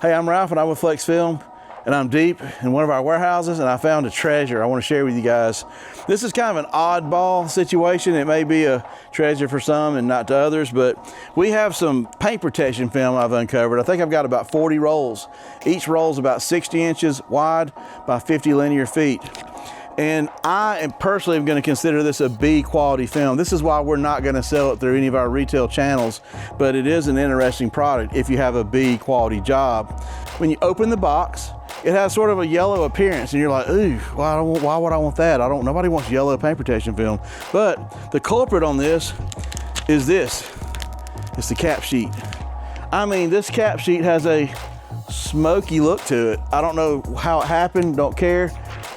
Hey, I'm Ralph and I'm with Flexfilm, and I'm deep in one of our warehouses and I found a treasure I want to share with you guys. This is kind of an oddball situation. It may be a treasure for some and not to others, but we have some paint protection film I've uncovered. I think I've got about 40 rolls. Each roll is about 60 inches wide by 50 linear feet. And I am personally going to consider this a B quality film. This is why we're not going to sell it through any of our retail channels, but it is an interesting product if you have a B quality job. When you open the box, it has sort of a yellow appearance and you're like, ooh, why would I want that? Nobody wants yellow paint protection film. But the culprit on this is this. It's the cap sheet. I mean, this cap sheet has a smoky look to it. I don't know how it happened, don't care.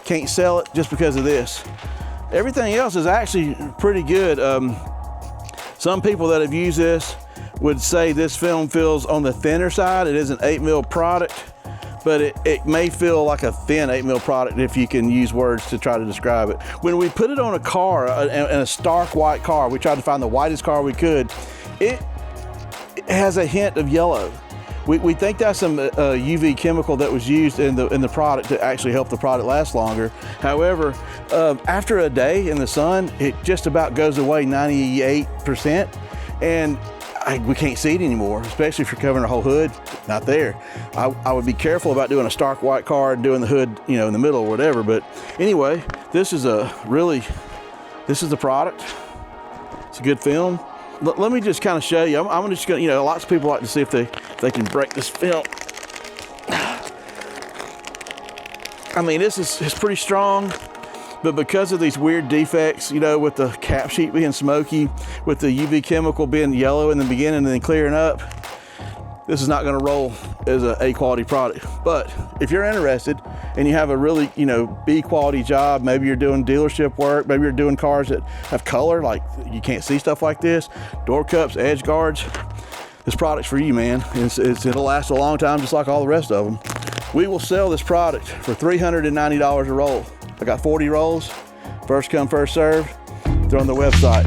Can't sell it just because of this. Everything else is actually pretty good. Some people that have used this would say this film feels on the thinner side. It is an 8mm product, but it may feel like a thin 8mm product if you can use words to try to describe it. When we put it on a car, in a stark white car, we tried to find the whitest car we could, it has a hint of yellow. We think that's some UV chemical that was used in the product to actually help the product last longer. However, after a day in the sun, it just about goes away 98%, and we can't see it anymore, especially if you're covering a whole hood. Not there. I would be careful about doing a stark white car and doing the hood, you know, in the middle or whatever. But anyway, this is the product. It's a good film. Let me just kind of show you. I'm just gonna, you know, lots of people like to see if they can break this film. I mean, this is pretty strong, but because of these weird defects, you know, with the cap sheet being smoky, with the UV chemical being yellow in the beginning and then clearing up, this is not gonna roll as a quality product. But if you're interested and you have a really, you know, B quality job, maybe you're doing dealership work, maybe you're doing cars that have color, like you can't see stuff like this, door cups, edge guards, this product's for you, man. It'll last a long time, just like all the rest of them. We will sell this product for $390 a roll. I got 40 rolls, first come, first served. They're on the website.